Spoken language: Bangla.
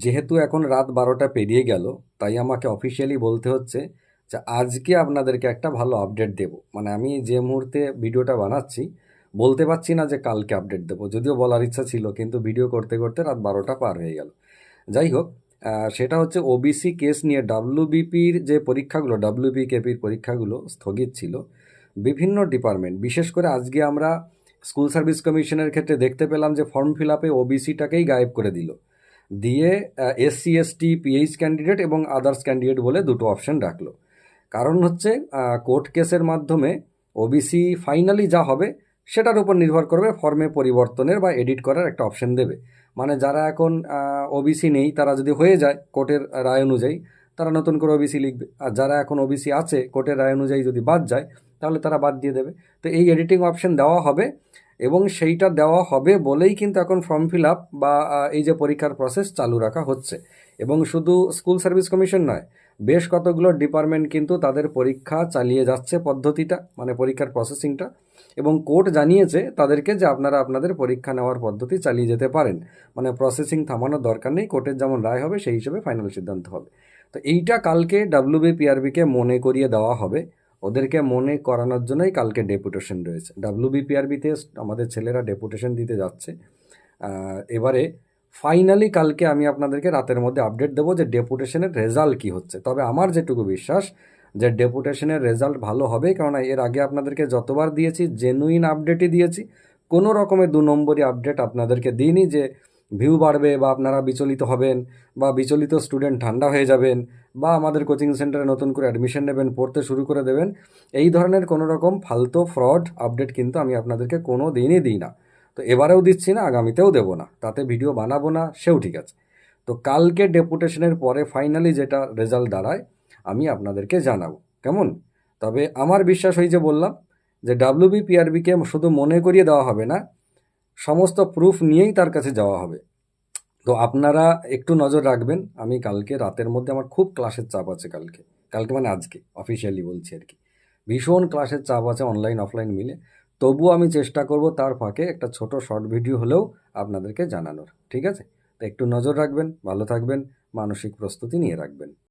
যেহেতু এখন রাত 12টা পেরিয়ে গেল, তাই আমাকে অফিসিয়ালি বলতে হচ্ছে যে আজকে আপনাদেরকে একটা ভালো আপডেট দেব। মানে আমি যে মুহূর্তে ভিডিওটা বানাচ্ছি বলতে পারছি না যে কালকে আপডেট দেবো, যদিও বলার ইচ্ছা ছিল, কিন্তু ভিডিও করতে করতে রাত 12টা পার হয়ে গেল। যাই হোক, সেটা হচ্ছে ওবিসি কেস নিয়ে ডাব্লিউবিপির যে পরীক্ষাগুলো, ডাব্লিউবিকেপির পরীক্ষাগুলো স্থগিত ছিল। বিভিন্ন ডিপার্টমেন্ট, বিশেষ করে আজকে আমরা স্কুল সার্ভিস কমিশনের ক্ষেত্রে দেখতে পেলাম যে ফর্ম ফিল আপে ওবিসিটাকেই গায়েব করে দিল, দিয়ে এসসি এসটি পিএইচ ক্যান্ডিডেট এবং আদার্স ক্যান্ডিডেট বলে দুটো অপশন রাখলো। কারণ হচ্ছে কোর্ট কেসের মাধ্যমে ওবিসি ফাইনালি যা হবে সেটার উপর নির্ভর করবে ফর্মে পরিবর্তনের বা এডিট করার একটা অপশন দেবে। মানে যারা এখন ওবিসি নেই তারা যদি হয়ে যায় কোর্টের রায় অনুযায়ী, তারা নতুন করে ওবিসি লিখবে, আর যারা এখন ওবিসি আছে কোর্টের রায় অনুযায়ী যদি বাদ যায় তাহলে তারা বাদ দিয়ে দেবে। তো এই এডিটিং অপশন দেওয়া হবে, এবং সেইটা দেওয়া হবে বলেই কিন্তু এখন ফর্ম ফিল আপ বা এই যে পরীক্ষার প্রসেস চালু রাখা হচ্ছে। এবং শুধু স্কুল সার্ভিস কমিশন নয়, বেশ কতগুলো ডিপার্টমেন্ট কিন্তু তাদের পরীক্ষা চালিয়ে যাচ্ছে পদ্ধতিটা, মানে পরীক্ষার প্রসেসিংটা। এবং কোর্ট জানিয়েছে তাদেরকে যে আপনারা আপনাদের পরীক্ষা নেওয়ার পদ্ধতি চালিয়ে যেতে পারেন, মানে প্রসেসিং থামানোর দরকার নেই, কোর্টের যেমন রায় হবে সেই হিসেবে ফাইনাল সিদ্ধান্ত হবে। তো এইটা কালকে ডাব্লিউবিপিআরবিকে মনে করিয়ে দেওয়া হবে, ওদেরকে মনে করানোর জন্যই কালকে ডেপুটেশন রয়েছে। ডাব্লিউবিপিআরবিতে আমাদের ছেলেরা ডেপুটেশন দিতে যাচ্ছে। এবারে ফাইনালি কালকে আমি আপনাদেরকে রাতের মধ্যে আপডেট দেবো যে ডেপুটেশনের রেজাল্ট কী হচ্ছে। তবে আমার যেটুকু বিশ্বাস যে ডেপুটেশনের রেজাল্ট ভালো হবে, কারণ এর আগে আপনাদেরকে যতবার দিয়েছি জেনুইন আপডেটই দিয়েছি, কোনো রকমের 2 নম্বরই আপডেট আপনাদেরকে দিইনি যে ভিউ বাড়বে বা আপনারা বিচলিত হবেন বা বিচলিত স্টুডেন্ট ঠান্ডা হয়ে যাবেন বা আমাদের কোচিং সেন্টারে নতুন করে অ্যাডমিশন নেবেন, পড়তে শুরু করে দেবেন। এই ধরনের কোনো রকম ফালতু ফ্রড আপডেট কিন্তু আমি আপনাদেরকে কোনো দিনই দিই না। তো এবারেও দিচ্ছি না, আগামীতেও দেবো না, তাতে ভিডিও বানাবো না, সেও ঠিক আছে। তো কালকে ডেপুটেশনের পরে ফাইনালি যেটা রেজাল্ট দাঁড়ায় আমি আপনাদেরকে জানাবো, কেমন? তবে আমার বিশ্বাস, ওই যে বললাম যে ডাব্লিউবিপিআরবিকে শুধু মনে করিয়ে দেওয়া হবে না, সমস্ত প্রুফ নিয়েই তার কাছে যাওয়া হবে। তো আপনারা একটু নজর রাখবেন। আমি কালকে রাতের মধ্যে, আমার খুব ক্লাসের চাপ আছে কালকে, কালকে মানে আজকে অফিসিয়ালি বলছি আর কি, ভীষণ ক্লাসের চাপ আছে অনলাইন অফলাইন মিলে। তবুও আমি চেষ্টা করব তার ফাঁকে একটা ছোট শর্ট ভিডিও হলেও আপনাদেরকে জানানোর, ঠিক আছে? তো একটু নজর রাখবেন, ভালো থাকবেন, মানসিক প্রস্তুতি নিয়ে রাখবেন।